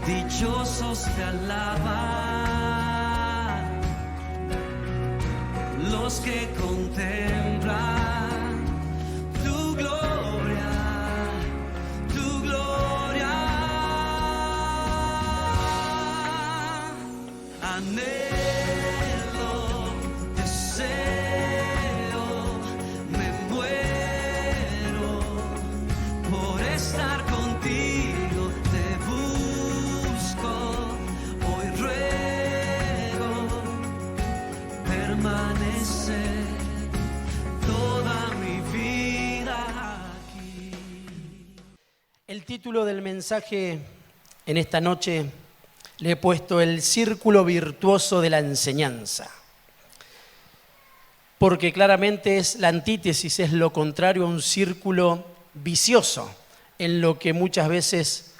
dichosos te alaban los que contemplan tu gloria, tu gloria. Anhelo, deseo, me muero por estar contigo, te busco, hoy ruego permanecer toda mi vida aquí. El título del mensaje en esta noche le he puesto el círculo virtuoso de la enseñanza, porque claramente es la antítesis, es lo contrario a un círculo vicioso en lo que muchas veces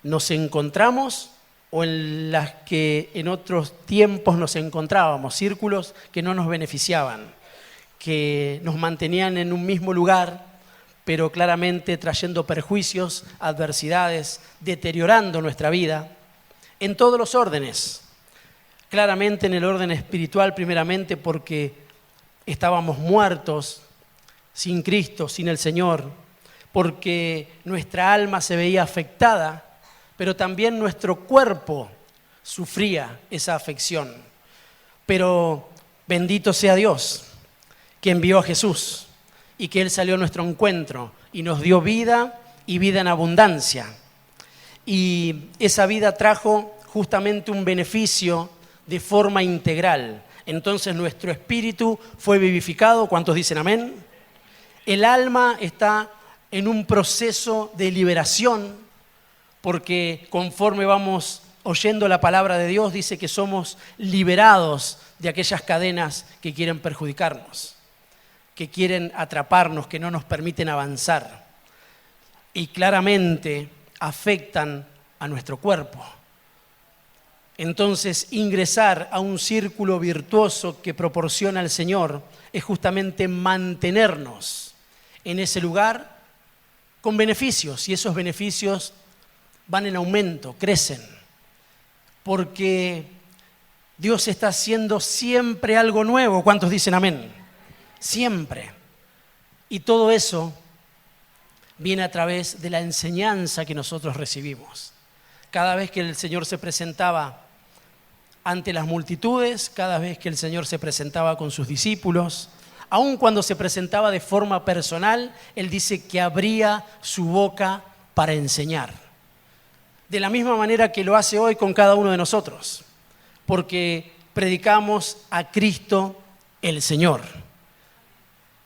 nos encontramos o en las que en otros tiempos nos encontrábamos, círculos que no nos beneficiaban, que nos mantenían en un mismo lugar, pero claramente trayendo perjuicios, adversidades, deteriorando nuestra vida en todos los órdenes. Claramente en el orden espiritual, primeramente porque estábamos muertos sin Cristo, sin el Señor, porque nuestra alma se veía afectada, pero también nuestro cuerpo sufría esa afección. Pero bendito sea Dios, que envió a Jesús y que Él salió a nuestro encuentro y nos dio vida y vida en abundancia. Y esa vida trajo justamente un beneficio de forma integral. Entonces nuestro espíritu fue vivificado. ¿Cuántos dicen amén? El alma está en un proceso de liberación, porque conforme vamos oyendo la palabra de Dios, dice que somos liberados de aquellas cadenas que quieren perjudicarnos, que quieren atraparnos, que no nos permiten avanzar y claramente afectan a nuestro cuerpo. Entonces, ingresar a un círculo virtuoso que proporciona el Señor es justamente mantenernos en ese lugar con beneficios, y esos beneficios van en aumento, crecen, porque Dios está haciendo siempre algo nuevo. ¿Cuántos dicen amén? Siempre. Y todo eso viene a través de la enseñanza que nosotros recibimos. Cada vez que el Señor se presentaba ante las multitudes, cada vez que el Señor se presentaba con sus discípulos, aun cuando se presentaba de forma personal, Él dice que abría su boca para enseñar. De la misma manera que lo hace hoy con cada uno de nosotros, porque predicamos a Cristo el Señor.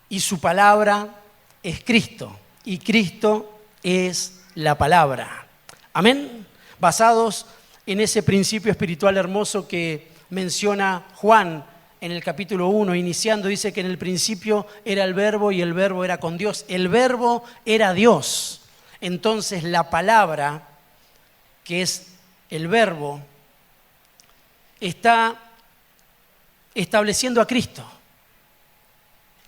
Y su palabra es Cristo, y Cristo es la palabra. Amén. Basados en ese principio espiritual hermoso que menciona Juan en el capítulo 1, iniciando, dice que en el principio era el Verbo y el Verbo era con Dios. El Verbo era Dios. Entonces la palabra, que es el Verbo, está estableciendo a Cristo.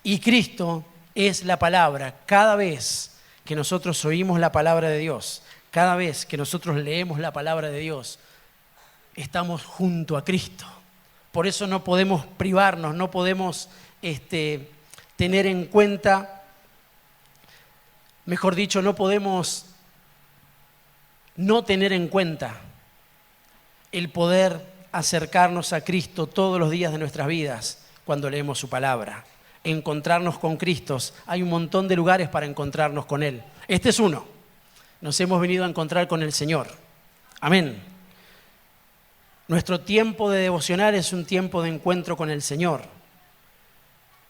Y Cristo es la palabra. Cada vez que nosotros oímos la palabra de Dios, cada vez que nosotros leemos la palabra de Dios, estamos junto a Cristo. Por eso no podemos privarnos, no podemos tener en cuenta, mejor dicho, no podemos no tener en cuenta el poder acercarnos a Cristo todos los días de nuestras vidas cuando leemos su palabra. Encontrarnos con Cristo. Hay un montón de lugares para encontrarnos con Él. Este es uno. Nos hemos venido a encontrar con el Señor. Amén. Nuestro tiempo de devocional es un tiempo de encuentro con el Señor.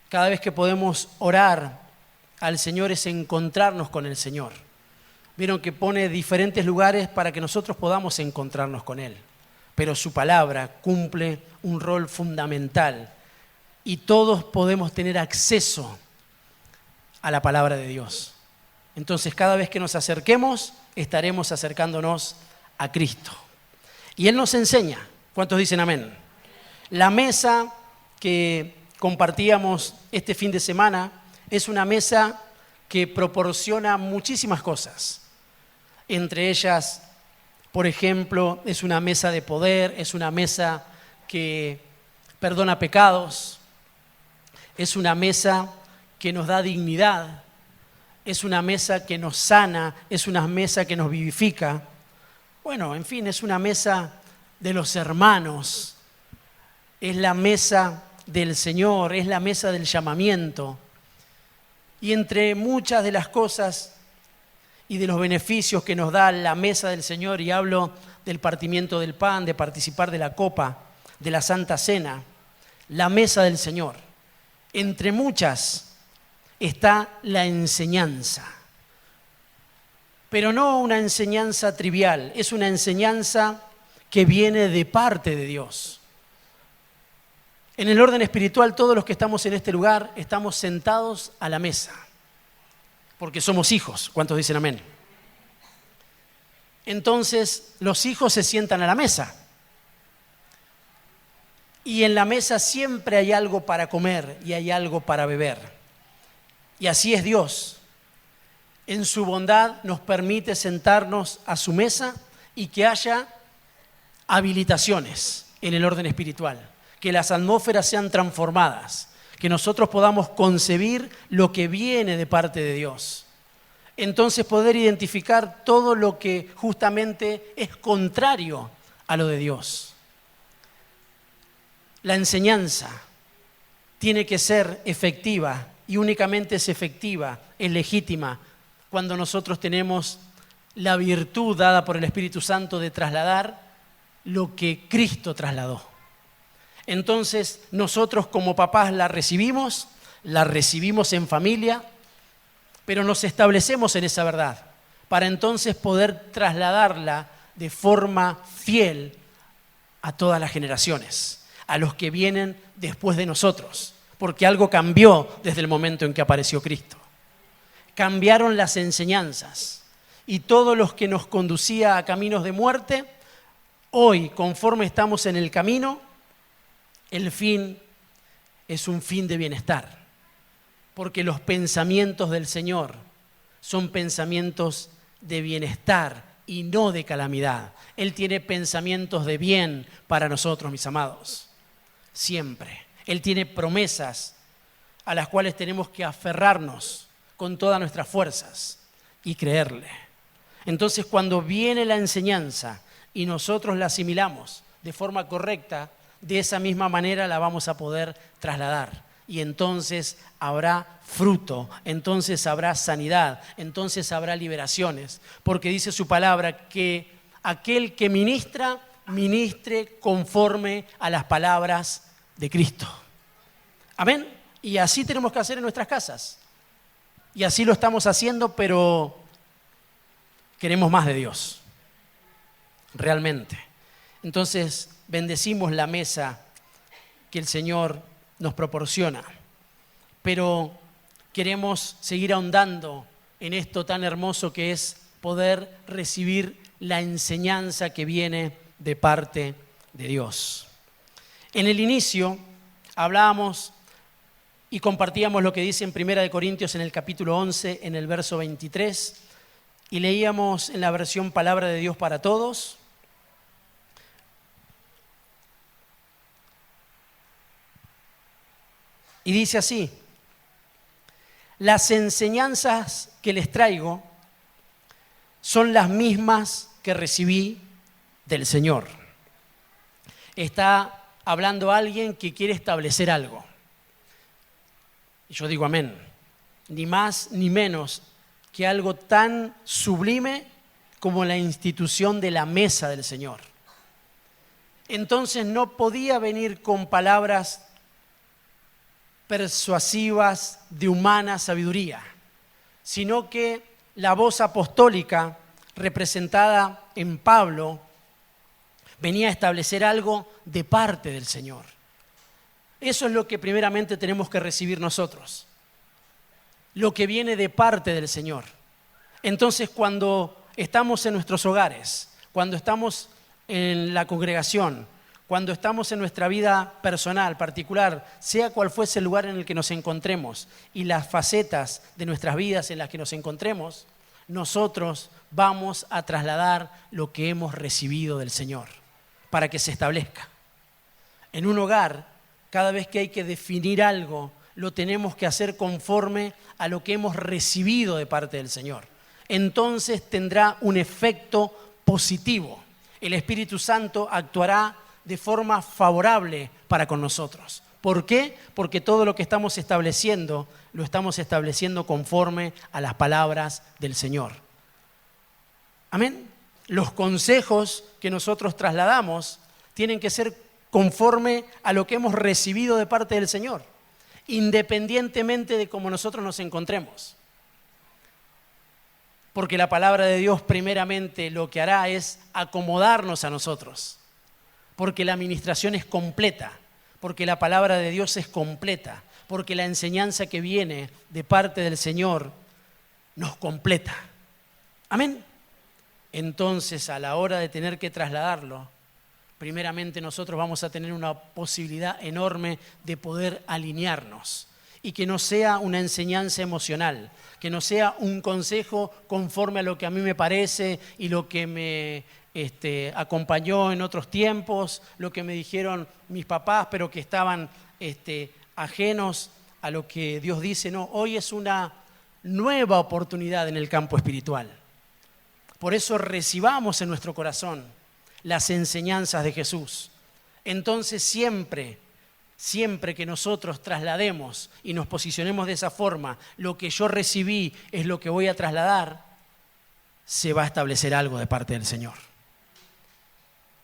Cada vez que podemos orar al Señor es encontrarnos con el Señor. Vieron que pone diferentes lugares para que nosotros podamos encontrarnos con Él. Pero su palabra cumple un rol fundamental y todos podemos tener acceso a la palabra de Dios. Entonces, cada vez que nos acerquemos, estaremos acercándonos a Cristo. Y Él nos enseña. ¿Cuántos dicen amén? La mesa que compartíamos este fin de semana es una mesa que proporciona muchísimas cosas. Entre ellas, Por ejemplo, es una mesa de poder, es una mesa que perdona pecados, es una mesa que nos da dignidad, es una mesa que nos sana, es una mesa que nos vivifica. Bueno, en fin, es una mesa de los hermanos, es la mesa del Señor, es la mesa del llamamiento. Y entre muchas de las cosas y de los beneficios que nos da la mesa del Señor, y hablo del partimiento del pan, de participar de la copa, de la Santa Cena, la mesa del Señor, entre muchas está la enseñanza. Pero no una enseñanza trivial, es una enseñanza que viene de parte de Dios. En el orden espiritual, todos los que estamos en este lugar estamos sentados a la mesa, porque somos hijos. ¿Cuántos dicen amén? Entonces, los hijos se sientan a la mesa. Y en la mesa siempre hay algo para comer y hay algo para beber. Y así es Dios. En su bondad nos permite sentarnos a su mesa y que haya habilitaciones en el orden espiritual, que las atmósferas sean transformadas, que nosotros podamos concebir lo que viene de parte de Dios. Entonces poder identificar todo lo que justamente es contrario a lo de Dios. La enseñanza tiene que ser efectiva y únicamente es efectiva, es legítima, cuando nosotros tenemos la virtud dada por el Espíritu Santo de trasladar lo que Cristo trasladó. Entonces nosotros como papás la recibimos en familia, pero nos establecemos en esa verdad para entonces poder trasladarla de forma fiel a todas las generaciones, a los que vienen después de nosotros, porque algo cambió desde el momento en que apareció Cristo. Cambiaron las enseñanzas y todos los que nos conducía a caminos de muerte, hoy, conforme estamos en el camino, el fin es un fin de bienestar, porque los pensamientos del Señor son pensamientos de bienestar y no de calamidad. Él tiene pensamientos de bien para nosotros, mis amados, siempre. Él tiene promesas a las cuales tenemos que aferrarnos con todas nuestras fuerzas y creerle. Entonces, cuando viene la enseñanza y nosotros la asimilamos de forma correcta, de esa misma manera la vamos a poder trasladar. Y entonces habrá fruto, entonces habrá sanidad, entonces habrá liberaciones. Porque dice su palabra que aquel que ministra, ministre conforme a las palabras de Cristo. Amén. Y así tenemos que hacer en nuestras casas. Y así lo estamos haciendo, pero queremos más de Dios. Realmente. Entonces, bendecimos la mesa que el Señor nos proporciona, pero queremos seguir ahondando en esto tan hermoso que es poder recibir la enseñanza que viene de parte de Dios. En el inicio hablábamos y compartíamos lo que dice en 1 Corintios en el capítulo 11, en el verso 23, y leíamos en la versión Palabra de Dios para Todos. Y dice así: las enseñanzas que les traigo son las mismas que recibí del Señor. Está hablando alguien que quiere establecer algo. Y yo digo amén. Ni más ni menos que algo tan sublime como la institución de la mesa del Señor. Entonces no podía venir con palabras persuasivas de humana sabiduría, sino que la voz apostólica representada en Pablo venía a establecer algo de parte del Señor. Eso es lo que primeramente tenemos que recibir nosotros, lo que viene de parte del Señor. Entonces, cuando estamos en nuestros hogares, cuando estamos en la congregación, cuando estamos en nuestra vida personal, particular, sea cual fuese el lugar en el que nos encontremos y las facetas de nuestras vidas en las que nos encontremos, nosotros vamos a trasladar lo que hemos recibido del Señor para que se establezca. En un hogar, cada vez que hay que definir algo, lo tenemos que hacer conforme a lo que hemos recibido de parte del Señor. Entonces tendrá un efecto positivo. El Espíritu Santo actuará de forma favorable para con nosotros. ¿Por qué? Porque todo lo que estamos estableciendo, lo estamos estableciendo conforme a las palabras del Señor. Amén. Los consejos que nosotros trasladamos tienen que ser conforme a lo que hemos recibido de parte del Señor, independientemente de cómo nosotros nos encontremos. Porque la palabra de Dios primeramente lo que hará es acomodarnos a nosotros. Porque la administración es completa, porque la palabra de Dios es completa, porque la enseñanza que viene de parte del Señor nos completa. Amén. Entonces, a la hora de tener que trasladarlo, primeramente nosotros vamos a tener una posibilidad enorme de poder alinearnos y que no sea una enseñanza emocional, que no sea un consejo conforme a lo que a mí me parece y lo que me acompañó en otros tiempos, lo que me dijeron mis papás, pero que estaban ajenos a lo que Dios dice. No, hoy es una nueva oportunidad en el campo espiritual. Por eso recibamos en nuestro corazón las enseñanzas de Jesús. Entonces siempre que nosotros traslademos y nos posicionemos de esa forma, lo que yo recibí es lo que voy a trasladar, se va a establecer algo de parte del Señor.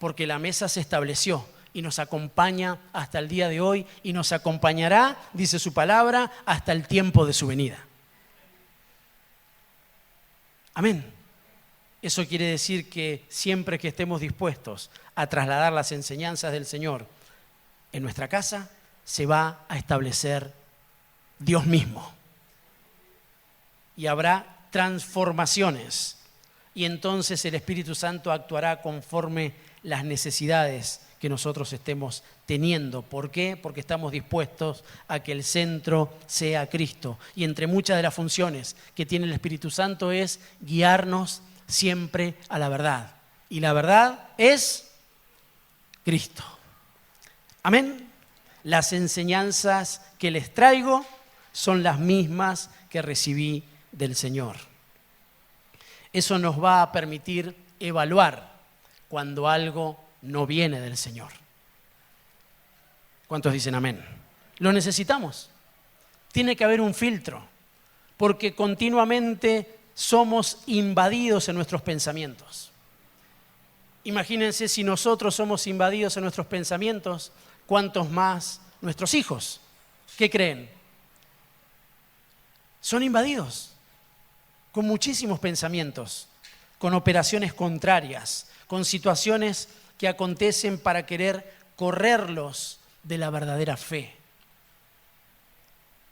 Porque la mesa se estableció y nos acompaña hasta el día de hoy y nos acompañará, dice su palabra, hasta el tiempo de su venida. Amén. Eso quiere decir que siempre que estemos dispuestos a trasladar las enseñanzas del Señor en nuestra casa, se va a establecer Dios mismo. Y habrá transformaciones. Y entonces el Espíritu Santo actuará conforme las necesidades que nosotros estemos teniendo. ¿Por qué? Porque estamos dispuestos a que el centro sea Cristo. Y entre muchas de las funciones que tiene el Espíritu Santo es guiarnos siempre a la verdad. Y la verdad es Cristo. Amén. Las enseñanzas que les traigo son las mismas que recibí del Señor. Eso nos va a permitir evaluar cuando algo no viene del Señor. ¿Cuántos dicen amén? Lo necesitamos. Tiene que haber un filtro, porque continuamente somos invadidos en nuestros pensamientos. Imagínense si nosotros somos invadidos en nuestros pensamientos, ¿cuántos más nuestros hijos? ¿Qué creen? Son invadidos con muchísimos pensamientos, con operaciones contrarias, con situaciones que acontecen para querer correrlos de la verdadera fe,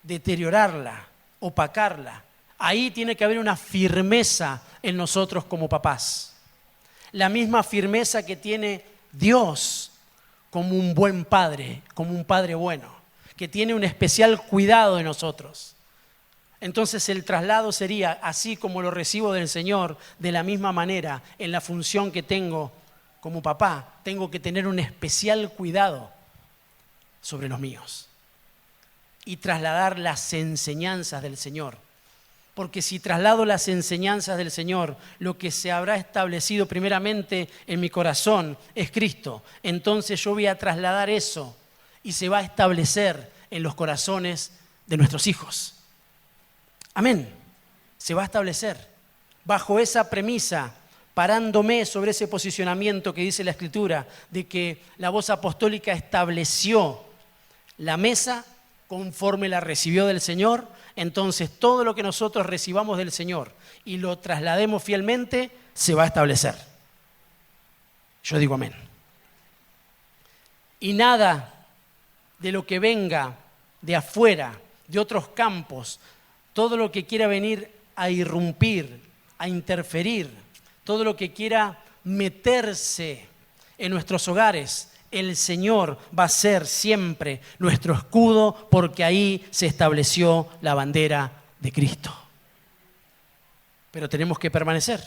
deteriorarla, opacarla. Ahí tiene que haber una firmeza en nosotros como papás. La misma firmeza que tiene Dios como un buen padre, como un padre bueno, que tiene un especial cuidado de nosotros. Entonces el traslado sería, así como lo recibo del Señor, de la misma manera, en la función que tengo como papá, tengo que tener un especial cuidado sobre los míos y trasladar las enseñanzas del Señor. Porque si traslado las enseñanzas del Señor, lo que se habrá establecido primeramente en mi corazón es Cristo. Entonces yo voy a trasladar eso y se va a establecer en los corazones de nuestros hijos. Amén. Se va a establecer bajo esa premisa, parándome sobre ese posicionamiento que dice la Escritura, de que la voz apostólica estableció la mesa conforme la recibió del Señor. Entonces todo lo que nosotros recibamos del Señor y lo traslademos fielmente, se va a establecer. Yo digo amén. Y nada de lo que venga de afuera, de otros campos, todo lo que quiera venir a irrumpir, a interferir, todo lo que quiera meterse en nuestros hogares, el Señor va a ser siempre nuestro escudo, porque ahí se estableció la bandera de Cristo. pero tenemos que permanecer.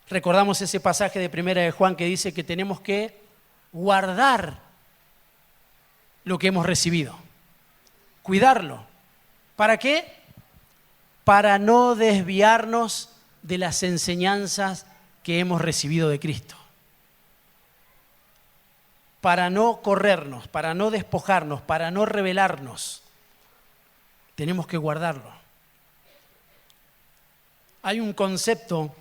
Recordamos ese pasaje de Primera de Juan que dice que tenemos que guardar lo que hemos recibido, cuidarlo. ¿Para qué? Para no desviarnos de las enseñanzas que hemos recibido de Cristo. Para no corrernos, para no despojarnos, para no rebelarnos. Tenemos que guardarlo. Hay un concepto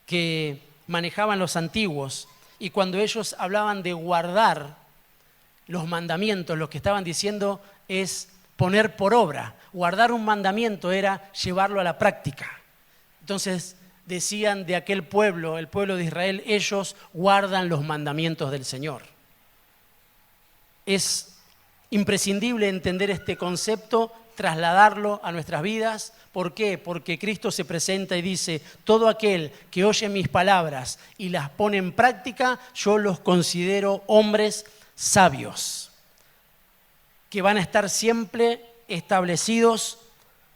que manejaban los antiguos y cuando ellos hablaban de guardar los mandamientos, lo que estaban diciendo es poner por obra. Guardar un mandamiento era llevarlo a la práctica. Entonces decían de aquel pueblo, el pueblo de Israel, ellos guardan los mandamientos del Señor. Es imprescindible entender este concepto, trasladarlo a nuestras vidas. ¿Por qué? Porque Cristo se presenta y dice, todo aquel que oye mis palabras y las pone en práctica, yo los considero hombres sabios, que van a estar siempre establecidos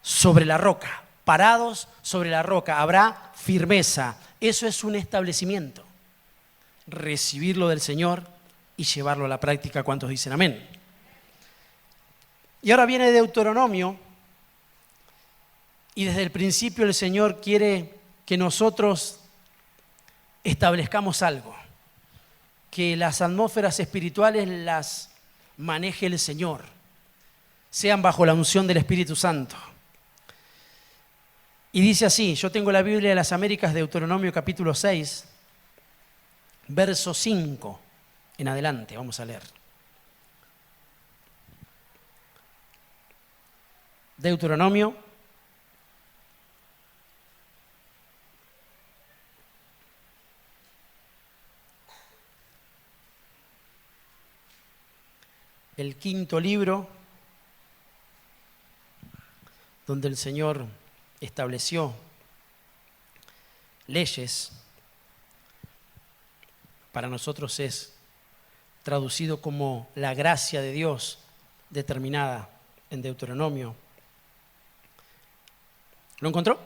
sobre la roca, parados sobre la roca. Habrá firmeza. Eso es un establecimiento. Recibirlo del Señor y llevarlo a la práctica. ¿Cuántos dicen amén? Y ahora viene Deuteronomio, y desde el principio el Señor quiere que nosotros establezcamos algo, que las atmósferas espirituales las maneje el Señor, sean bajo la unción del Espíritu Santo. Y dice así, yo tengo la Biblia de las Américas, Deuteronomio capítulo 6, verso 5 en adelante, vamos a leer. Deuteronomio el quinto libro donde el Señor estableció leyes, para nosotros es traducido como la gracia de Dios determinada en Deuteronomio. ¿Lo encontró?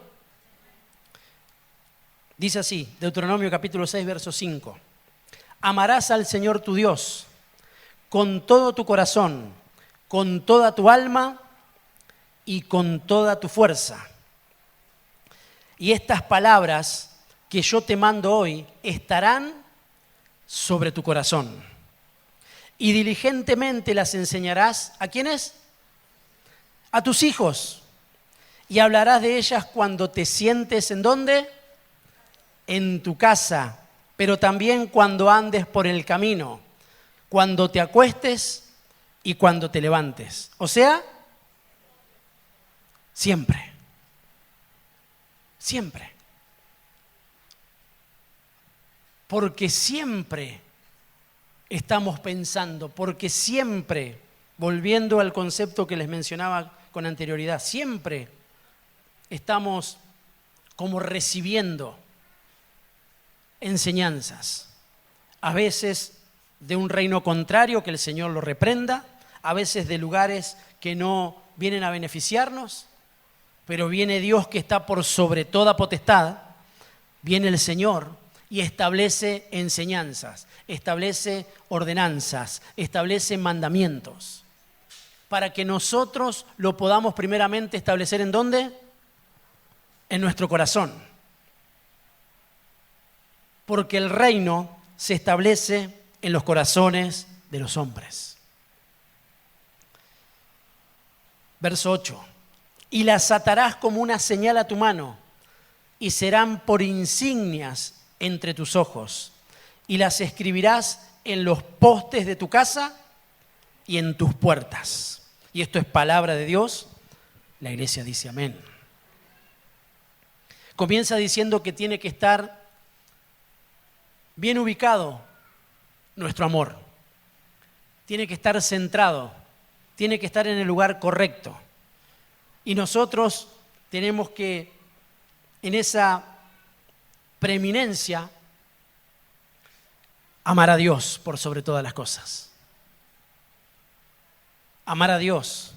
Dice así, Deuteronomio capítulo 6, verso 5. Amarás al Señor tu Dios con todo tu corazón, con toda tu alma y con toda tu fuerza. Y estas palabras que yo te mando hoy estarán sobre tu corazón. Y diligentemente las enseñarás, ¿a quiénes? A tus hijos. Y hablarás de ellas cuando te sientes, ¿en dónde? En tu casa, pero también cuando andes por el camino, cuando te acuestes y cuando te levantes. O sea, siempre. Siempre. Porque siempre estamos pensando, porque siempre, volviendo al concepto que les mencionaba con anterioridad, siempre estamos como recibiendo enseñanzas, a veces de un reino contrario que el Señor lo reprenda, a veces de lugares que no vienen a beneficiarnos, pero viene Dios que está por sobre toda potestad, viene el Señor y establece enseñanzas, establece ordenanzas, establece mandamientos, para que nosotros lo podamos primeramente establecer ¿en dónde? En nuestro corazón. Porque el reino se establece en los corazones de los hombres. Verso 8. Y las atarás como una señal a tu mano, y serán por insignias entre tus ojos, y las escribirás en los postes de tu casa y en tus puertas. Y esto es palabra de Dios. La iglesia dice amén. Comienza diciendo que tiene que estar bien ubicado nuestro amor. Tiene que estar centrado, tiene que estar en el lugar correcto. Y nosotros tenemos que, en esa preeminencia, amar a Dios por sobre todas las cosas. Amar a Dios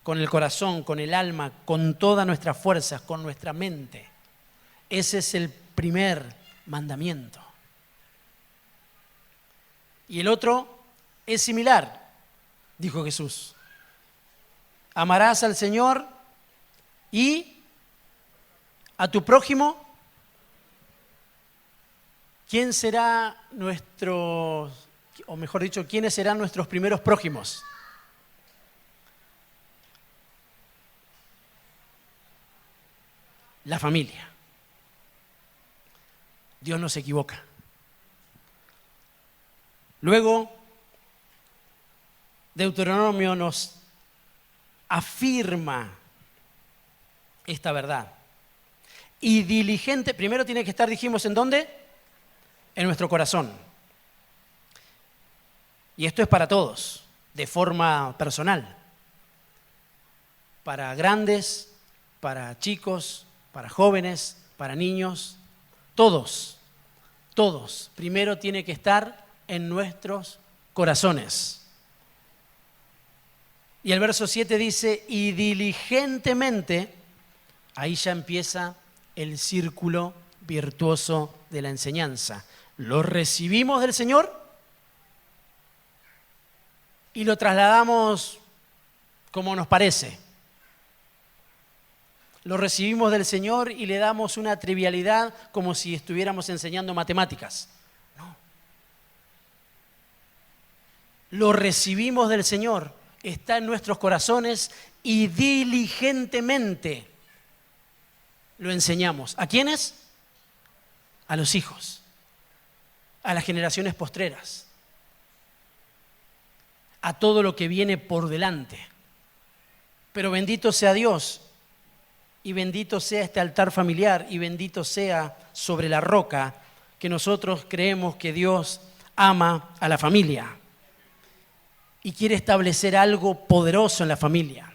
con el corazón, con el alma, con todas nuestras fuerzas, con nuestra mente. Ese es el primer mandamiento. Y el otro es similar, dijo Jesús. Amarás al Señor y a tu prójimo. ¿Quién será nuestro, o mejor dicho, quiénes serán nuestros primeros prójimos? La familia. Dios no se equivoca. Luego, Deuteronomio nos afirma esta verdad. Y diligente, primero tiene que estar, dijimos, ¿en dónde? En nuestro corazón. Y esto es para todos, de forma personal. Para grandes, para chicos, para jóvenes, para niños, todos. Primero tiene que estar en nuestros corazones. Y el verso 7 dice, y diligentemente, ahí ya empieza el círculo virtuoso de la enseñanza. Lo recibimos del Señor y lo trasladamos como nos parece. Lo recibimos del Señor y le damos una trivialidad como si estuviéramos enseñando matemáticas. No. Lo recibimos del Señor, está en nuestros corazones y diligentemente lo enseñamos. ¿A quiénes? A los hijos, a las generaciones postreras, a todo lo que viene por delante. Pero bendito sea Dios y bendito sea este altar familiar y bendito sea sobre la roca que nosotros creemos que Dios ama a la familia y quiere establecer algo poderoso en la familia.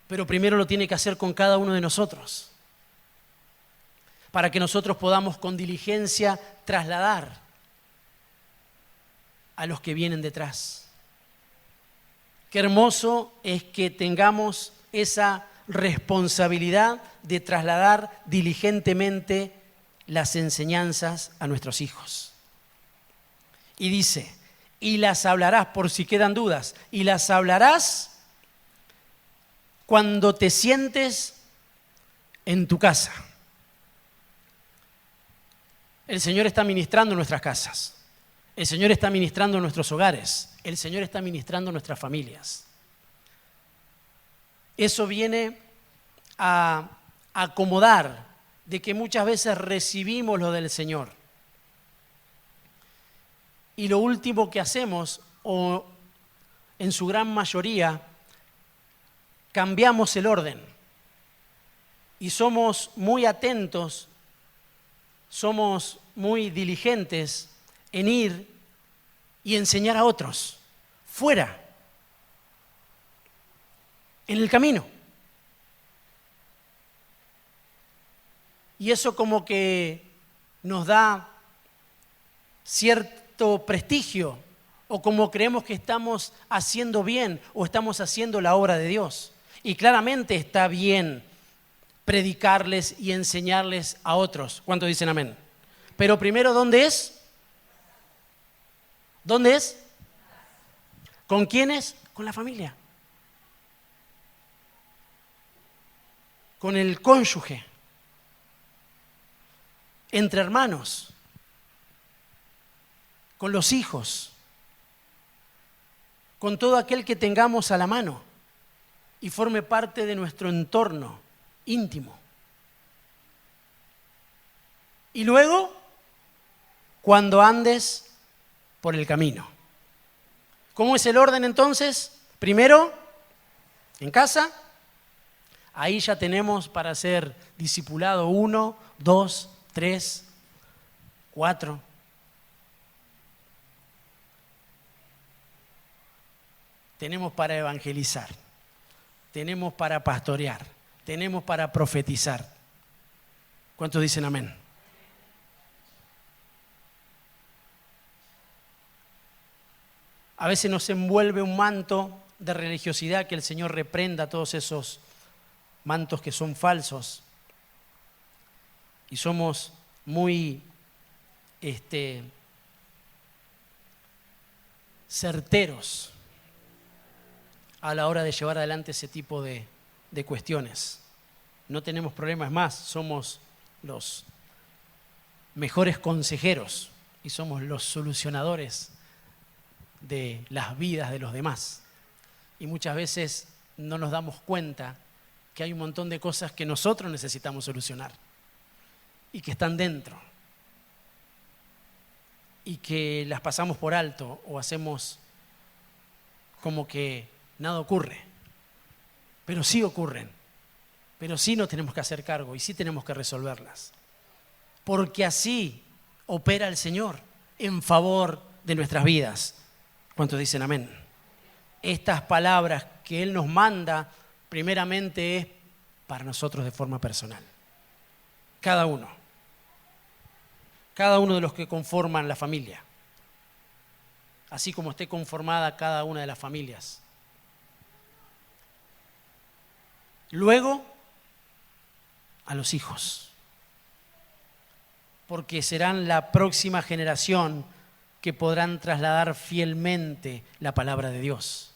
Pero primero lo tiene que hacer con cada uno de nosotros, para que nosotros podamos con diligencia trasladar a los que vienen detrás. Qué hermoso es que tengamos esa responsabilidad de trasladar diligentemente las enseñanzas a nuestros hijos. Y dice, y las hablarás, por si quedan dudas, y las hablarás cuando te sientes en tu casa. El Señor está ministrando en nuestras casas. El Señor está ministrando en nuestros hogares. El Señor está ministrando en nuestras familias. Eso viene a acomodar de que muchas veces recibimos lo del Señor. Y lo último que hacemos, o en su gran mayoría, cambiamos el orden. Y somos muy atentos, somos muy diligentes en ir y enseñar a otros, fuera, en el camino. Y eso como que nos da cierto prestigio, o como creemos que estamos haciendo bien o estamos haciendo la obra de Dios. Y claramente está bien predicarles y enseñarles a otros. ¿Cuántos dicen amén? Pero primero, ¿dónde es? ¿Dónde es? ¿Con quiénes? Con la familia. Con el cónyuge. Entre hermanos. Con los hijos. Con todo aquel que tengamos a la mano y forme parte de nuestro entorno íntimo. Y luego, cuando andes por el camino. ¿Cómo es el orden entonces? Primero, en casa. Ahí ya tenemos para ser discipulado 1, 2, 3, 4. Tenemos para evangelizar. Tenemos para pastorear. Tenemos para profetizar. ¿Cuántos dicen amén? A veces nos envuelve un manto de religiosidad, que el Señor reprenda todos esos mantos que son falsos. Y somos muy certeros a la hora de llevar adelante ese tipo de cuestiones. No tenemos problemas más, somos los mejores consejeros y somos los solucionadores de las vidas de los demás. Y muchas veces no nos damos cuenta que hay un montón de cosas que nosotros necesitamos solucionar y que están dentro y que las pasamos por alto o hacemos como que nada ocurre. Pero sí ocurren, pero sí nos tenemos que hacer cargo y sí tenemos que resolverlas. Porque así opera el Señor en favor de nuestras vidas. ¿Cuántos dicen amén? Estas palabras que Él nos manda, primeramente es para nosotros de forma personal. Cada uno de los que conforman la familia, así como esté conformada cada una de las familias. Luego, a los hijos, porque serán la próxima generación que podrán trasladar fielmente la palabra de Dios.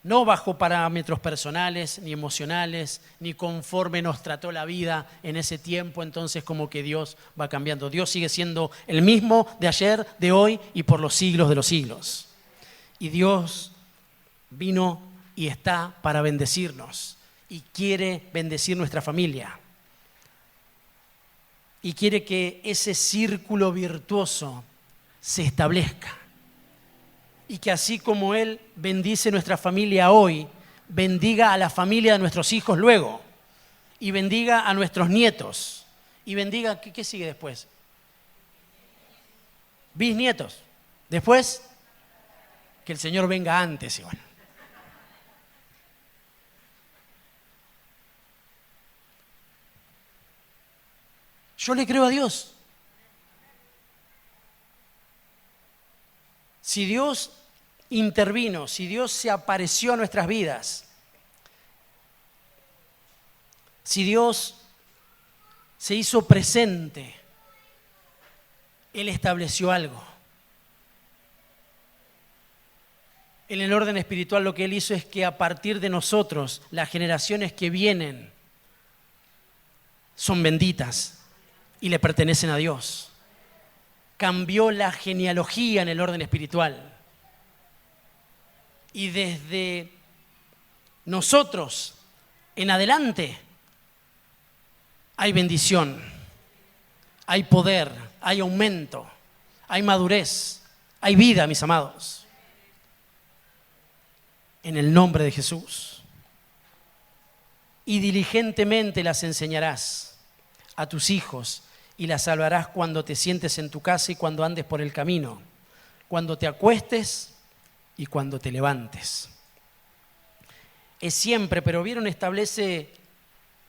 No bajo parámetros personales, ni emocionales, ni conforme nos trató la vida en ese tiempo, entonces como que Dios va cambiando. Dios sigue siendo el mismo de ayer, de hoy y por los siglos de los siglos. Y Dios vino y está para bendecirnos y quiere bendecir nuestra familia. Y quiere que ese círculo virtuoso se establezca. Y que así como Él bendice nuestra familia hoy, bendiga a la familia de nuestros hijos luego. Y bendiga a nuestros nietos. Y bendiga, ¿qué sigue después? Bisnietos. Después, que el Señor venga antes. Y bueno. Yo le creo a Dios. Si Dios intervino, si Dios se apareció a nuestras vidas, si Dios se hizo presente, Él estableció algo. En el orden espiritual lo que Él hizo es que a partir de nosotros, las generaciones que vienen son benditas y le pertenecen a Dios. Cambió la genealogía en el orden espiritual. Y desde nosotros en adelante hay bendición, hay poder, hay aumento, hay madurez, hay vida, mis amados. En el nombre de Jesús. Y diligentemente las enseñarás a tus hijos y las salvarás cuando te sientes en tu casa y cuando andes por el camino, cuando te acuestes y cuando te levantes. Es siempre, pero vieron, establece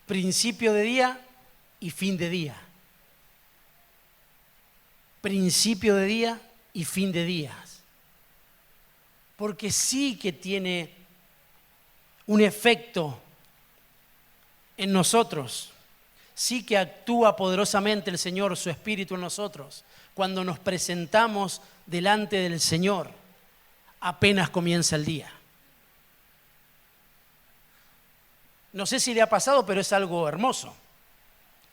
principio de día y fin de día. Principio de día y fin de días. Porque sí que tiene un efecto en nosotros. Sí que actúa poderosamente el Señor, su Espíritu en nosotros, cuando nos presentamos delante del Señor, apenas comienza el día. No sé si le ha pasado, pero es algo hermoso.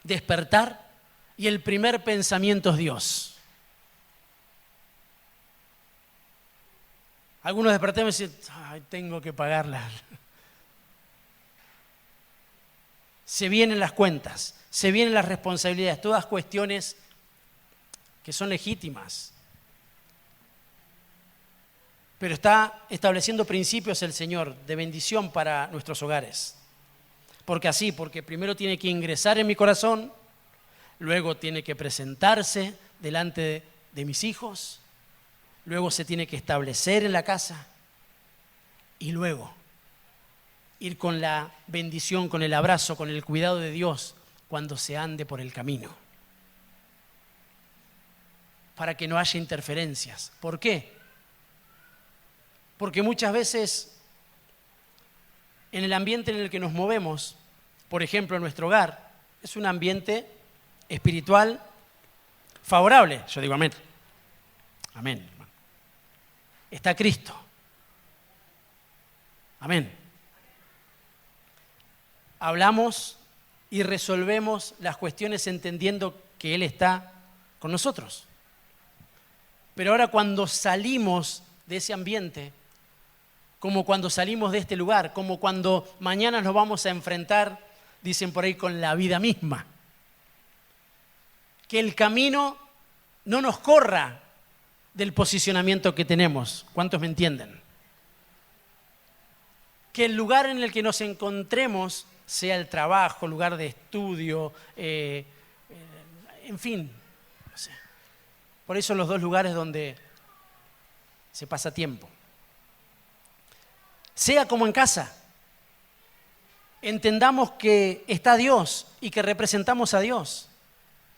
Despertar y el primer pensamiento es Dios. Algunos despertamos y dicen, ay, tengo que pagarla. Se vienen las cuentas, se vienen las responsabilidades, todas cuestiones que son legítimas. Pero está estableciendo principios el Señor de bendición para nuestros hogares. Porque primero tiene que ingresar en mi corazón, luego tiene que presentarse delante de mis hijos, luego se tiene que establecer en la casa y luego ir con la bendición, con el abrazo, con el cuidado de Dios cuando se ande por el camino. Para que no haya interferencias. ¿Por qué? Porque muchas veces en el ambiente en el que nos movemos, por ejemplo en nuestro hogar, es un ambiente espiritual favorable. Yo digo amén. Amén, hermano. Está Cristo. Amén. Hablamos y resolvemos las cuestiones entendiendo que Él está con nosotros. Pero ahora cuando salimos de ese ambiente, como cuando salimos de este lugar, como cuando mañana nos vamos a enfrentar, dicen por ahí, con la vida misma, que el camino no nos corra del posicionamiento que tenemos. ¿Cuántos me entienden? Que el lugar en el que nos encontremos, sea el trabajo, lugar de estudio, en fin, no sé. Por eso los dos lugares donde se pasa tiempo. Sea como en casa, entendamos que está Dios y que representamos a Dios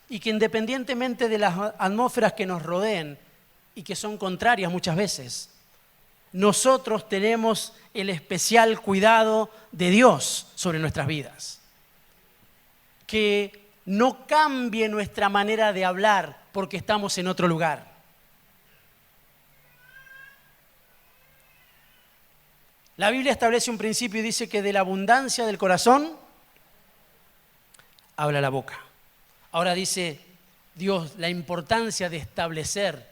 y que independientemente de las atmósferas que nos rodeen y que son contrarias muchas veces, nosotros tenemos el especial cuidado de Dios sobre nuestras vidas. Que no cambie nuestra manera de hablar porque estamos en otro lugar. La Biblia establece un principio y dice que de la abundancia del corazón habla la boca. Ahora dice Dios la importancia de establecer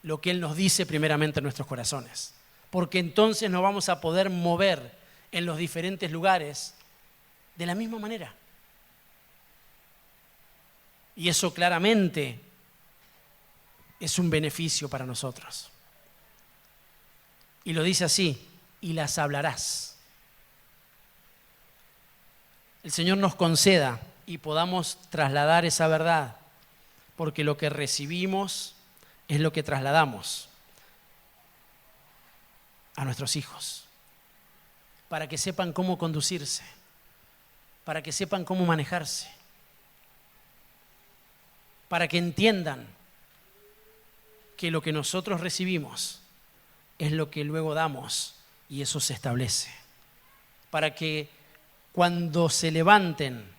lo que Él nos dice primeramente en nuestros corazones. Porque entonces nos vamos a poder mover en los diferentes lugares de la misma manera. Y eso claramente es un beneficio para nosotros. Y lo dice así, y las hablarás. El Señor nos conceda y podamos trasladar esa verdad, porque lo que recibimos es lo que trasladamos a nuestros hijos, para que sepan cómo conducirse, para que sepan cómo manejarse, para que entiendan que lo que nosotros recibimos es lo que luego damos y eso se establece. Para que cuando se levanten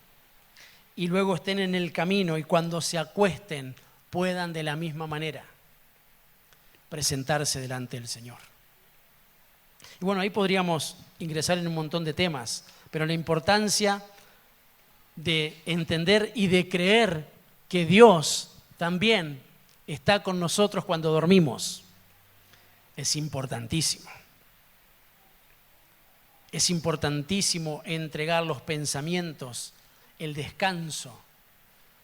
y luego estén en el camino y cuando se acuesten puedan de la misma manera presentarse delante del Señor. Y bueno, ahí podríamos ingresar en un montón de temas, pero la importancia de entender y de creer que Dios también está con nosotros cuando dormimos es importantísimo. Es importantísimo entregar los pensamientos, el descanso,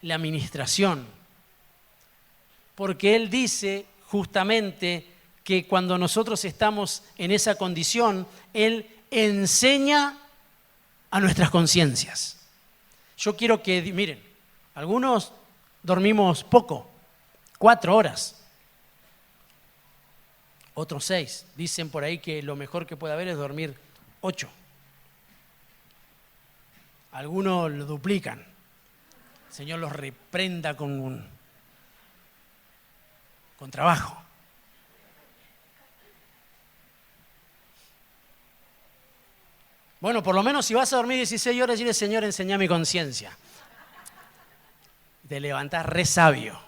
la administración, porque Él dice justamente que cuando nosotros estamos en esa condición, Él enseña a nuestras conciencias. Yo quiero que, miren, algunos dormimos poco, 4 horas, otros 6. Dicen por ahí que lo mejor que puede haber es dormir 8. Algunos lo duplican. El Señor los reprenda con trabajo. Bueno, por lo menos si vas a dormir 16 horas, dile, Señor, enseñá mi conciencia. Te levantás re sabio.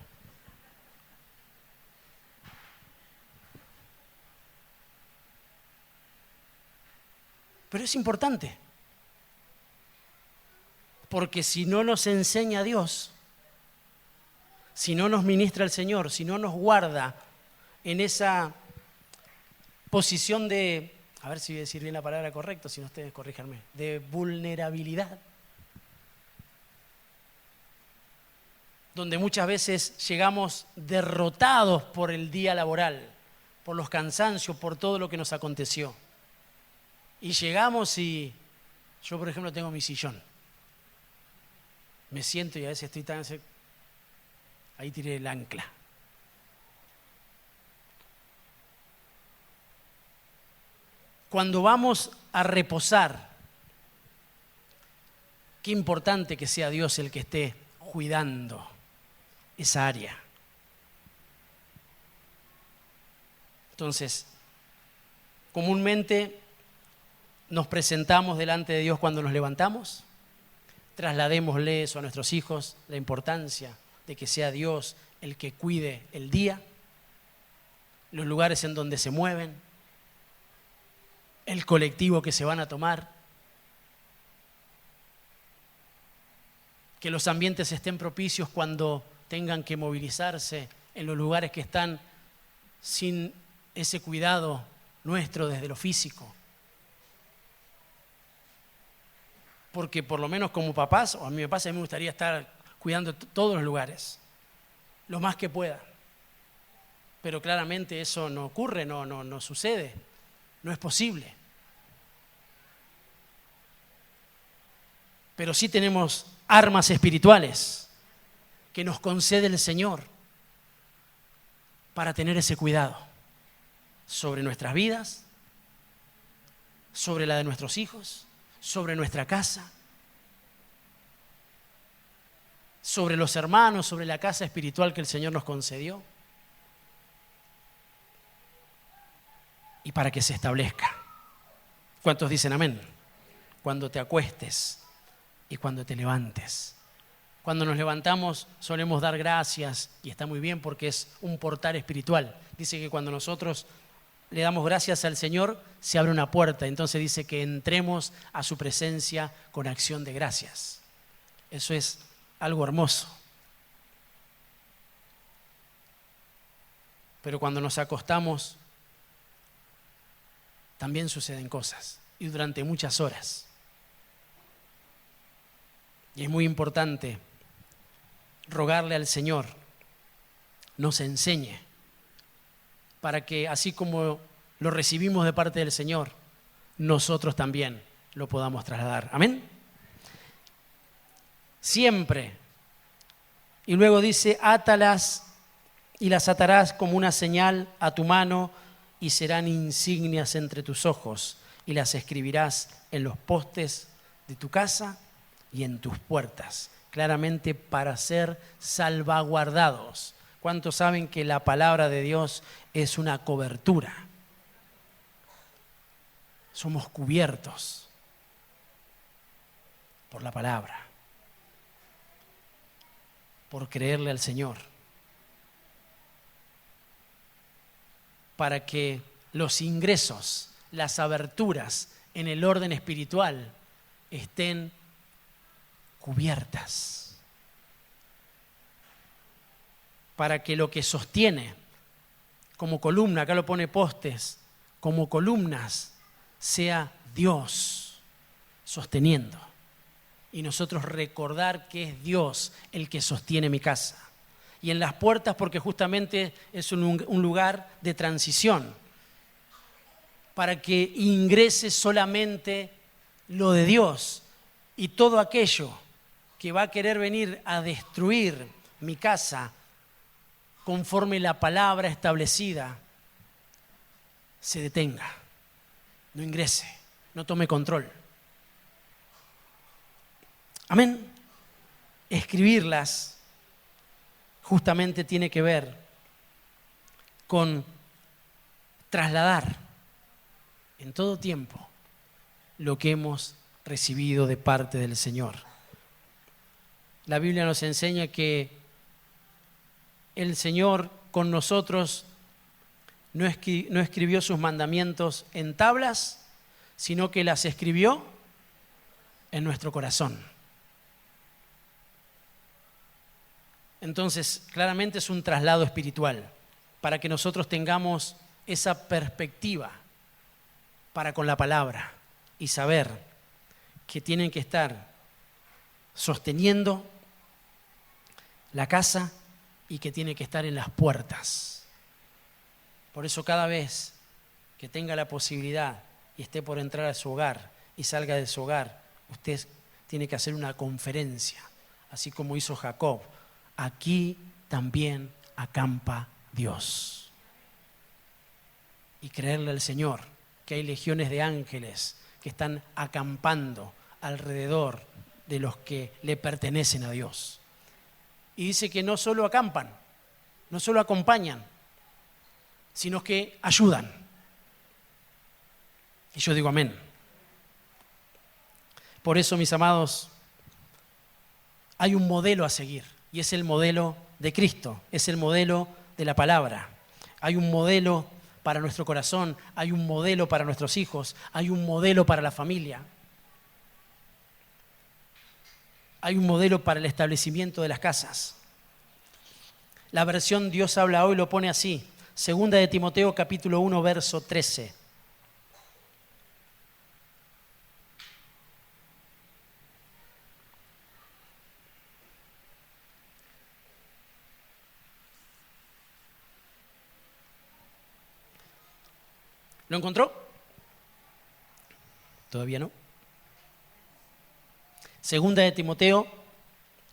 Pero es importante. Porque si no nos enseña Dios, si no nos ministra el Señor, si no nos guarda en esa posición de, a ver si voy a decir bien la palabra correcta, si no ustedes corríjanme, de vulnerabilidad, donde muchas veces llegamos derrotados por el día laboral, por los cansancios, por todo lo que nos aconteció. Y llegamos y yo, por ejemplo, tengo mi sillón. Me siento y a veces estoy tan... Ahí tiré el ancla. Cuando vamos a reposar, qué importante que sea Dios el que esté cuidando esa área. Entonces, comúnmente nos presentamos delante de Dios cuando nos levantamos. Trasladémosle eso a nuestros hijos, la importancia de que sea Dios el que cuide el día, los lugares en donde se mueven, el colectivo que se van a tomar, que los ambientes estén propicios cuando tengan que movilizarse en los lugares que están sin ese cuidado nuestro desde lo físico. Porque por lo menos como papás, o a mí me pasa, a mí me gustaría estar cuidando todos los lugares, lo más que pueda. Pero claramente eso no ocurre, no sucede, no es posible. Pero sí tenemos armas espirituales que nos concede el Señor para tener ese cuidado sobre nuestras vidas, sobre la de nuestros hijos, sobre nuestra casa, sobre los hermanos, sobre la casa espiritual que el Señor nos concedió, y para que se establezca. ¿Cuántos dicen amén? Cuando te acuestes y cuando te levantes. Cuando nos levantamos solemos dar gracias y está muy bien porque es un portal espiritual. Dice que cuando nosotros le damos gracias al Señor se abre una puerta. Entonces dice que entremos a su presencia con acción de gracias. Eso es algo hermoso. Pero cuando nos acostamos también suceden cosas y durante muchas horas. Y es muy importante rogarle al Señor nos enseñe para que así como lo recibimos de parte del Señor, nosotros también lo podamos trasladar. Amén. Siempre. Y luego dice, átalas y las atarás como una señal a tu mano y serán insignias entre tus ojos y las escribirás en los postes de tu casa y en tus puertas, claramente para ser salvaguardados. ¿Cuántos saben que la palabra de Dios es una cobertura? Somos cubiertos por la palabra, por creerle al Señor, para que los ingresos, las aberturas en el orden espiritual estén cubiertas, para que lo que sostiene como columna, acá lo pone postes, como columnas, sea Dios sosteniendo. Y nosotros recordar que es Dios el que sostiene mi casa. Y en las puertas porque justamente es un lugar de transición, para que ingrese solamente lo de Dios y todo aquello que va a querer venir a destruir mi casa conforme la palabra establecida se detenga, no ingrese, no tome control. Amén. Escribirlas justamente tiene que ver con trasladar en todo tiempo lo que hemos recibido de parte del Señor. La Biblia nos enseña que el Señor con nosotros no escribió sus mandamientos en tablas, sino que las escribió en nuestro corazón. Entonces, claramente es un traslado espiritual para que nosotros tengamos esa perspectiva para con la palabra y saber que tienen que estar sosteniendo la casa y que tiene que estar en las puertas. Por eso cada vez que tenga la posibilidad y esté por entrar a su hogar y salga de su hogar, usted tiene que hacer una conferencia, así como hizo Jacob. Aquí también acampa Dios. Y creerle al Señor que hay legiones de ángeles que están acampando alrededor de los que le pertenecen a Dios. Y dice que no solo acampan, no solo acompañan, sino que ayudan. Y yo digo amén. Por eso, mis amados, hay un modelo a seguir, y es el modelo de Cristo, es el modelo de la palabra. Hay un modelo para nuestro corazón, hay un modelo para nuestros hijos, hay un modelo para la familia. Hay un modelo para el establecimiento de las casas. La versión Dios habla hoy lo pone así, 2 de Timoteo capítulo 1, verso 13. ¿Lo encontró? ¿Todavía no? 2 de Timoteo,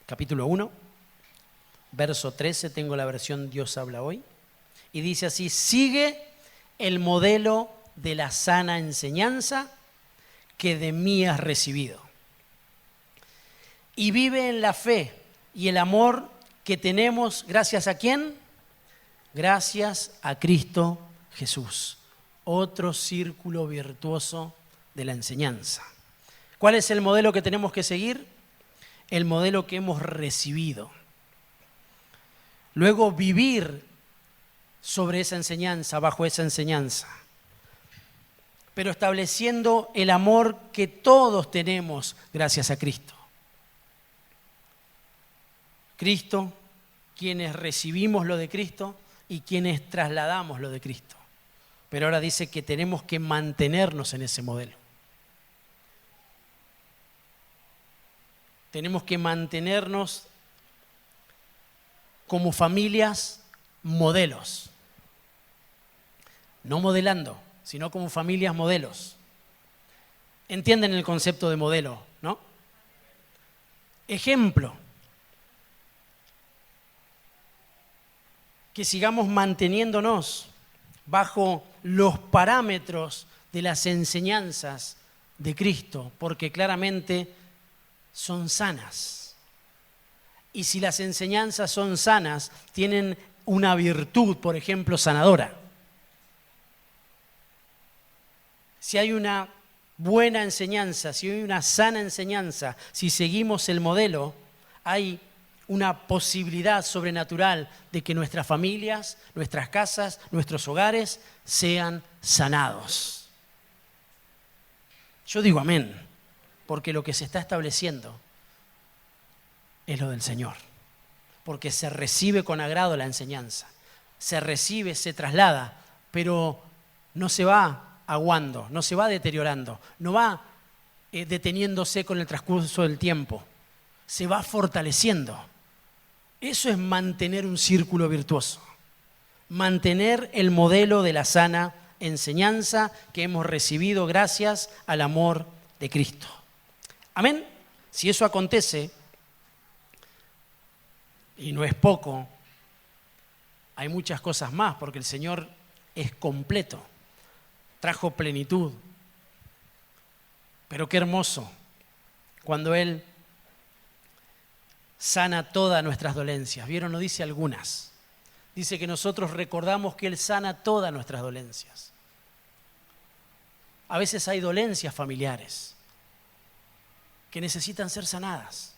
capítulo 1, verso 13, tengo la versión Dios habla hoy, y dice así: sigue el modelo de la sana enseñanza que de mí has recibido, y vive en la fe y el amor que tenemos, ¿gracias a quién? Gracias a Cristo Jesús. Otro círculo virtuoso de la enseñanza. ¿Cuál es el modelo que tenemos que seguir? El modelo que hemos recibido. Luego vivir sobre esa enseñanza, bajo esa enseñanza, pero estableciendo el amor que todos tenemos gracias a Cristo. Cristo, quienes recibimos lo de Cristo y quienes trasladamos lo de Cristo. Pero ahora dice que tenemos que mantenernos en ese modelo. Tenemos que mantenernos como familias modelos. No modelando, sino como familias modelos. ¿Entienden el concepto de modelo, no? Ejemplo. Que sigamos manteniéndonos bajo los parámetros de las enseñanzas de Cristo, porque claramente son sanas. Y si las enseñanzas son sanas, tienen una virtud, por ejemplo, sanadora. Si hay una buena enseñanza, si hay una sana enseñanza, si seguimos el modelo, hay una posibilidad sobrenatural de que nuestras familias, nuestras casas, nuestros hogares sean sanados. Yo digo amén, porque lo que se está estableciendo es lo del Señor, porque se recibe con agrado la enseñanza, se recibe, se traslada, pero no se va aguando, no se va deteriorando, no va deteniéndose con el transcurso del tiempo, se va fortaleciendo. Eso es mantener un círculo virtuoso, mantener el modelo de la sana enseñanza que hemos recibido gracias al amor de Cristo. Amén. Si eso acontece, y no es poco, hay muchas cosas más, porque el Señor es completo, trajo plenitud. Pero qué hermoso cuando Él sana todas nuestras dolencias. ¿Vieron? No dice algunas. Dice que nosotros recordamos que Él sana todas nuestras dolencias. A veces hay dolencias familiares que necesitan ser sanadas.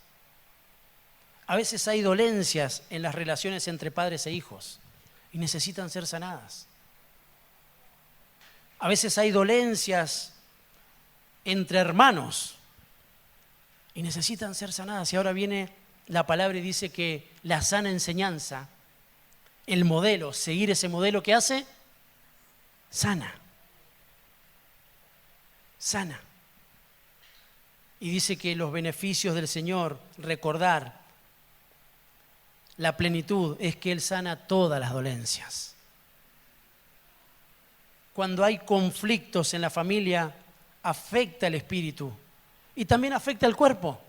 A veces hay dolencias en las relaciones entre padres e hijos y necesitan ser sanadas. A veces hay dolencias entre hermanos y necesitan ser sanadas. Y ahora viene la palabra y dice que la sana enseñanza, el modelo, seguir ese modelo, ¿qué hace? Sana. Sana. Y dice que los beneficios del Señor, recordar la plenitud, es que Él sana todas las dolencias. Cuando hay conflictos en la familia, afecta el espíritu y también afecta el cuerpo.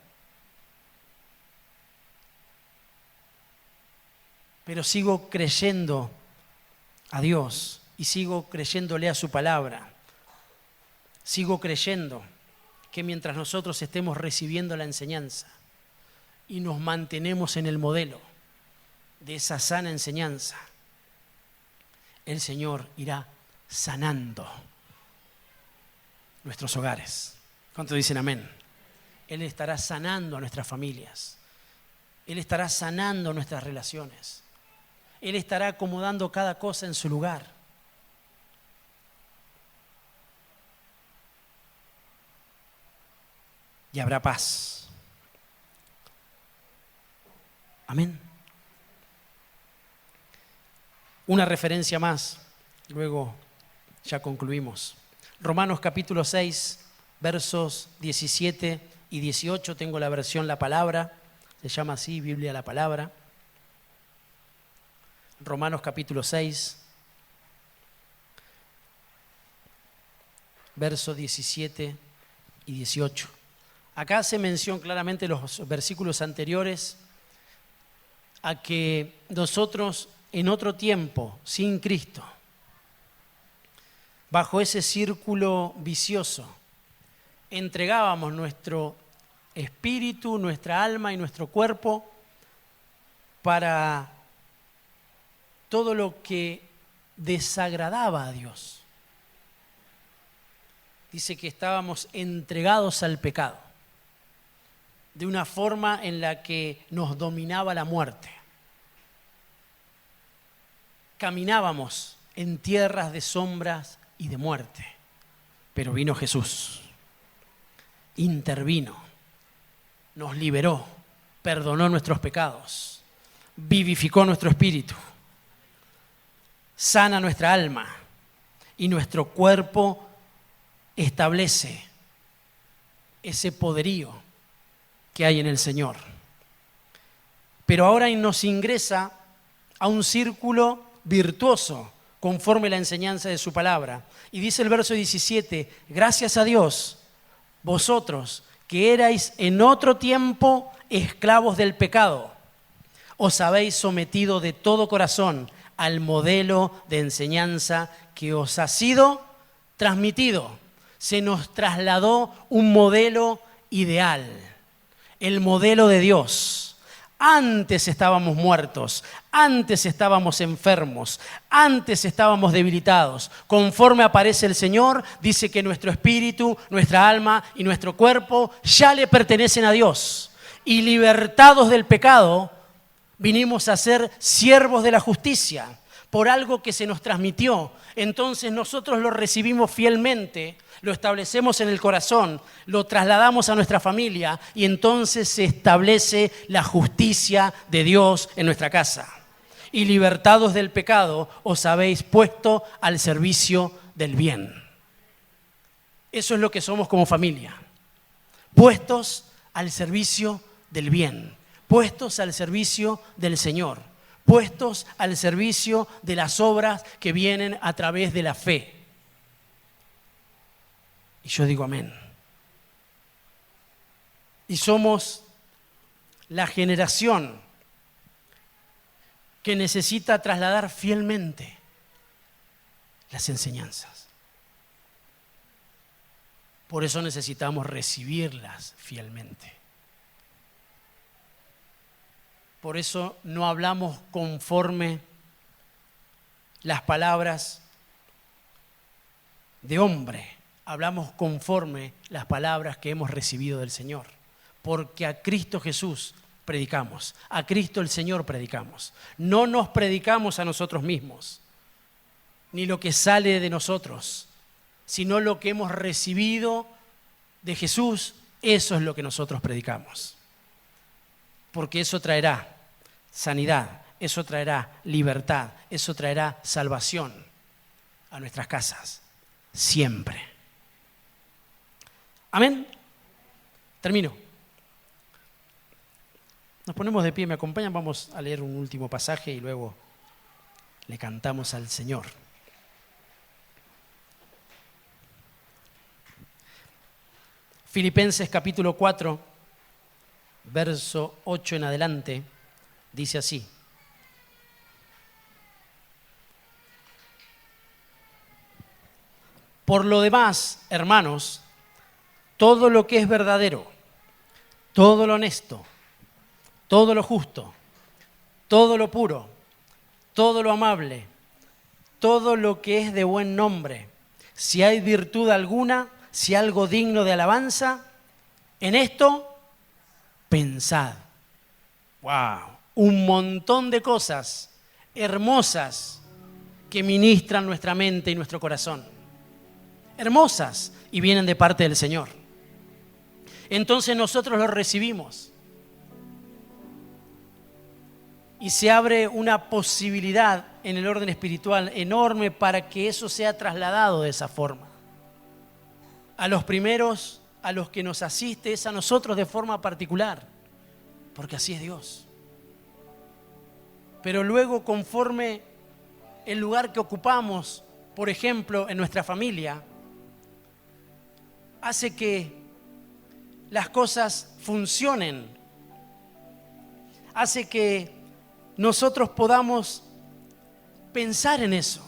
Pero sigo creyendo a Dios y sigo creyéndole a su palabra. Sigo creyendo que mientras nosotros estemos recibiendo la enseñanza y nos mantenemos en el modelo de esa sana enseñanza, el Señor irá sanando nuestros hogares. ¿Cuántos dicen amén? Él estará sanando a nuestras familias. Él estará sanando nuestras relaciones. Él estará acomodando cada cosa en su lugar. Y habrá paz. Amén. Una referencia más, luego ya concluimos. Romanos capítulo 6, versos 17 y 18, tengo la versión La Palabra, se llama así, Biblia La Palabra. Romanos capítulo 6, versos 17 y 18. Acá se menciona claramente los versículos anteriores a que nosotros en otro tiempo, sin Cristo, bajo ese círculo vicioso, entregábamos nuestro espíritu, nuestra alma y nuestro cuerpo para todo lo que desagradaba a Dios. Dice que estábamos entregados al pecado, de una forma en la que nos dominaba la muerte. Caminábamos en tierras de sombras y de muerte, pero vino Jesús, intervino, nos liberó, perdonó nuestros pecados, vivificó nuestro espíritu, sana nuestra alma y nuestro cuerpo establece ese poderío que hay en el Señor. Pero ahora nos ingresa a un círculo virtuoso conforme la enseñanza de su palabra. Y dice el verso 17, gracias a Dios, vosotros que erais en otro tiempo esclavos del pecado, os habéis sometido de todo corazón al modelo de enseñanza que os ha sido transmitido. Se nos trasladó un modelo ideal, el modelo de Dios. Antes estábamos muertos, antes estábamos enfermos, antes estábamos debilitados. Conforme aparece el Señor, dice que nuestro espíritu, nuestra alma y nuestro cuerpo ya le pertenecen a Dios. Y libertados del pecado, vinimos a ser siervos de la justicia por algo que se nos transmitió. Entonces nosotros lo recibimos fielmente, lo establecemos en el corazón, lo trasladamos a nuestra familia y entonces se establece la justicia de Dios en nuestra casa. Y libertados del pecado, os habéis puesto al servicio del bien. Eso es lo que somos como familia. Puestos al servicio del bien. Puestos al servicio del Señor. Puestos al servicio de las obras que vienen a través de la fe. Y yo digo amén. Y somos la generación que necesita trasladar fielmente las enseñanzas. Por eso necesitamos recibirlas fielmente. Por eso no hablamos conforme las palabras de hombre, hablamos conforme las palabras que hemos recibido del Señor. Porque a Cristo Jesús predicamos, a Cristo el Señor predicamos. No nos predicamos a nosotros mismos, ni lo que sale de nosotros, sino lo que hemos recibido de Jesús, eso es lo que nosotros predicamos. Porque eso traerá sanidad, eso traerá libertad, eso traerá salvación a nuestras casas, siempre. Amén. Termino. Nos ponemos de pie, me acompañan, vamos a leer un último pasaje y luego le cantamos al Señor. Filipenses capítulo 4, verso 8 en adelante, dice así. Por lo demás, hermanos, todo lo que es verdadero, todo lo honesto, todo lo justo, todo lo puro, todo lo amable, todo lo que es de buen nombre, si hay virtud alguna, si algo digno de alabanza, en esto pensad. ¡Wow! Un montón de cosas hermosas que ministran nuestra mente y nuestro corazón. Hermosas y vienen de parte del Señor. Entonces nosotros los recibimos. Y se abre una posibilidad en el orden espiritual enorme para que eso sea trasladado de esa forma. A los primeros, a los que nos asiste, es a nosotros de forma particular, porque así es Dios. Pero luego, conforme el lugar que ocupamos, por ejemplo, en nuestra familia, hace que las cosas funcionen, hace que nosotros podamos pensar en eso.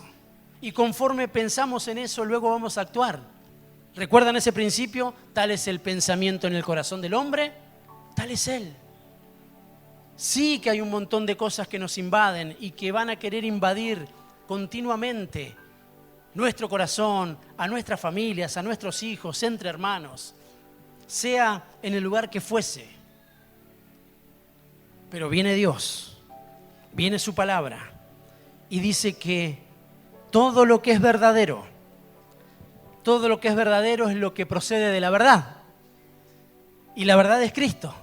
Y conforme pensamos en eso, luego vamos a actuar. ¿Recuerdan ese principio? Tal es el pensamiento en el corazón del hombre, tal es él. Sí que hay un montón de cosas que nos invaden y que van a querer invadir continuamente nuestro corazón, a nuestras familias, a nuestros hijos, entre hermanos, sea en el lugar que fuese. Pero viene Dios. Viene su palabra y dice que todo lo que es verdadero es lo que procede de la verdad. Y la verdad es Cristo.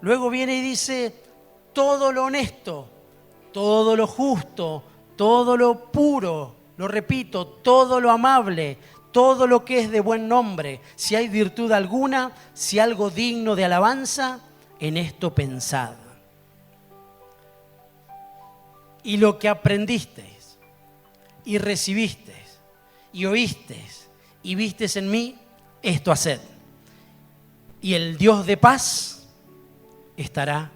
Luego viene y dice todo lo honesto, todo lo justo, todo lo puro, lo repito, todo lo amable, todo lo que es de buen nombre, si hay virtud alguna, si algo digno de alabanza, en esto pensad. Y lo que aprendisteis, y recibisteis, y oísteis, y visteis en mí, esto haced. Y el Dios de paz estará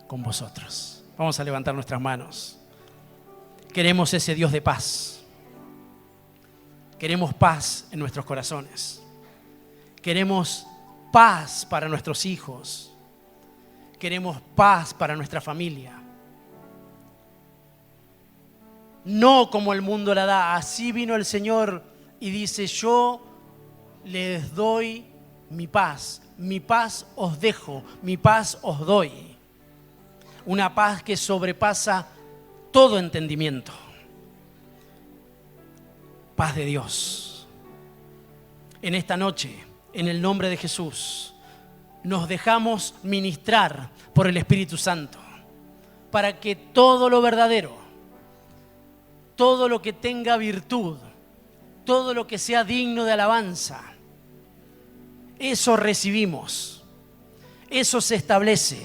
con vosotros. Vamos a levantar nuestras manos. Queremos ese Dios de paz. Queremos paz en nuestros corazones. Queremos paz para nuestros hijos. Queremos paz para nuestra familia. No como el mundo la da. Así vino el Señor y dice: yo les doy mi paz os dejo, mi paz os doy. Una paz que sobrepasa todo entendimiento. Paz de Dios. En esta noche, en el nombre de Jesús, nos dejamos ministrar por el Espíritu Santo para que todo lo verdadero, todo lo que tenga virtud, todo lo que sea digno de alabanza, eso recibimos, eso se establece,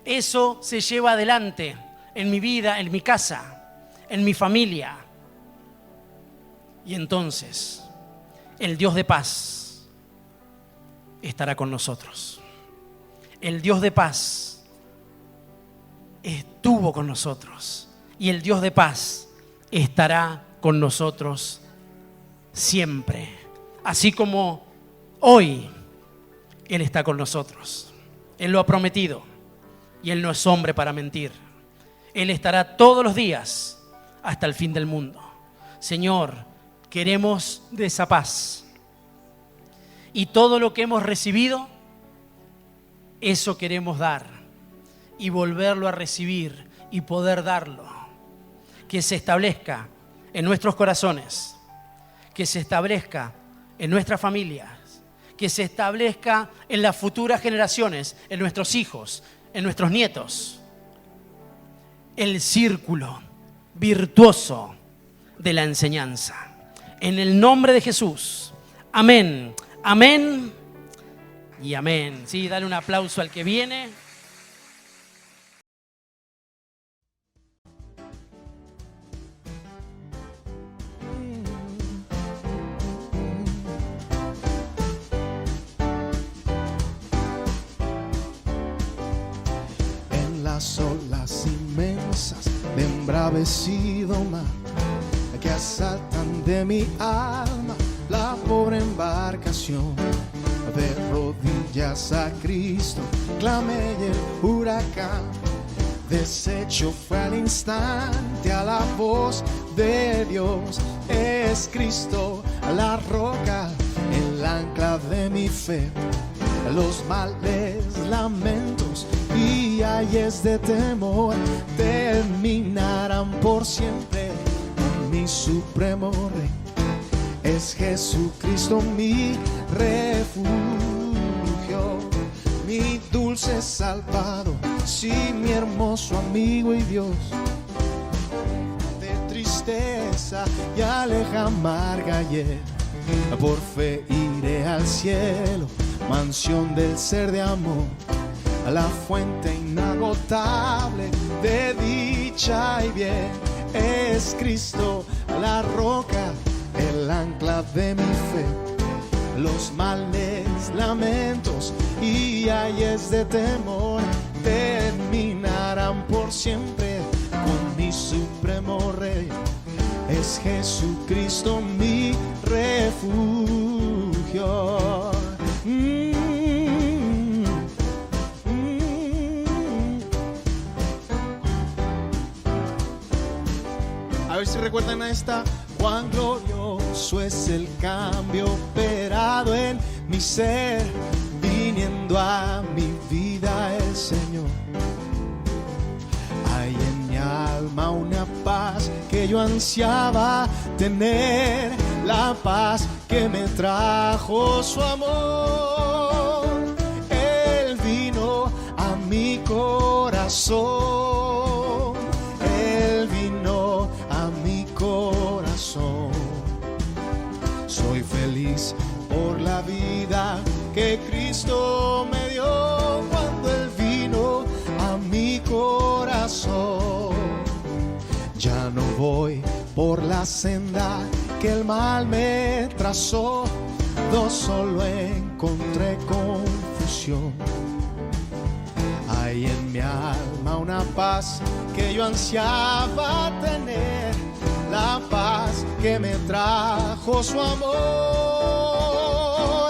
eso se lleva adelante en mi vida, en mi casa, en mi familia. Y entonces el Dios de paz estará con nosotros. El Dios de paz estuvo con nosotros. Y el Dios de paz estará con nosotros siempre. Así como hoy Él está con nosotros. Él lo ha prometido y Él no es hombre para mentir. Él estará todos los días hasta el fin del mundo. Señor, queremos de esa paz. Y todo lo que hemos recibido, eso queremos dar y volverlo a recibir y poder darlo. Que se establezca en nuestros corazones, que se establezca en nuestras familias, que se establezca en las futuras generaciones, en nuestros hijos, en nuestros nietos. El círculo virtuoso de la enseñanza. En el nombre de Jesús. Amén, amén y amén. Sí, dale un aplauso al que viene. Las olas inmensas de embravecido mar que asaltan de mi alma la pobre embarcación. De rodillas a Cristo clamé y el huracán deshecho fue al instante a la voz de Dios. Es Cristo la roca, el ancla de mi fe. Los males, lamentos y ayes de temor terminarán por siempre con mi supremo Rey. Es Jesucristo mi refugio, mi dulce Salvador, sí, mi hermoso amigo y Dios. De tristeza y aleja amarga ayer, por fe iré al cielo, mansión del ser de amor, a la fuente inagotable de dicha y bien. Es Cristo la roca, el ancla de mi fe. Los males, lamentos y ayes de temor terminarán por siempre con mi supremo Rey. Es Jesucristo mi refugio. A ver si recuerdan a esta. Cuán glorioso es el cambio operado en mi ser, viniendo a mi vida el Señor. Hay en mi alma una paz que yo ansiaba tener, la paz que me trajo su amor. Él vino a mi corazón, Él vino a mi corazón. Soy feliz por la vida que Cristo me dio cuando Él vino a mi corazón. Ya no voy por la senda que el mal me trazó, no solo encontré confusión. Hay en mi alma una paz que yo ansiaba tener, la paz que me trajo su amor.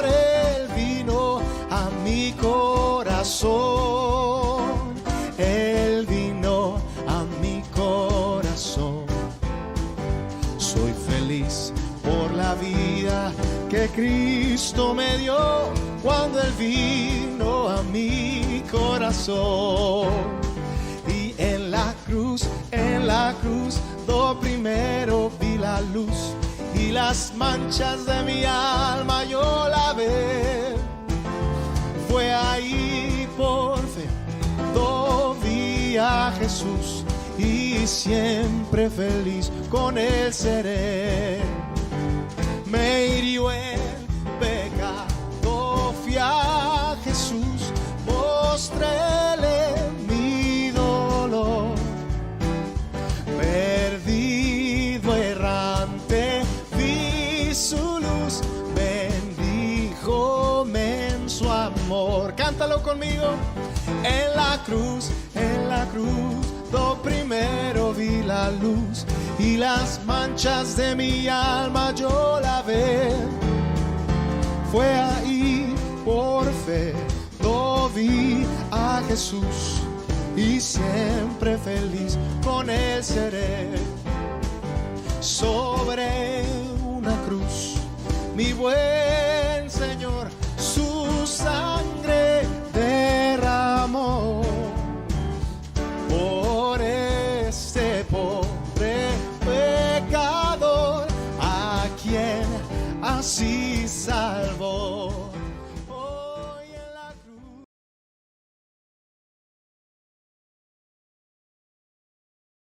Él vino a mi corazón, Él vino a mi corazón. Soy feliz por la vida que Cristo me dio cuando Él vino a mi corazón. Y en la cruz, do primero vi la luz y las manchas de mi alma yo lavé. Fue ahí por fe, do vi a Jesús y siempre feliz con Él seré. Me hirió el pecado, fui a Jesús, mostréle mi dolor. Perdido, errante, vi su luz, bendíjome en su amor. Cántalo conmigo. En la cruz, do primero vi la luz y las manchas de mi alma yo lavé. Fue ahí por fe, do vi a Jesús y siempre feliz con Él seré. Sobre una cruz, mi buen Señor, su sangre derramó por este pobre pecador, a quien así salvó.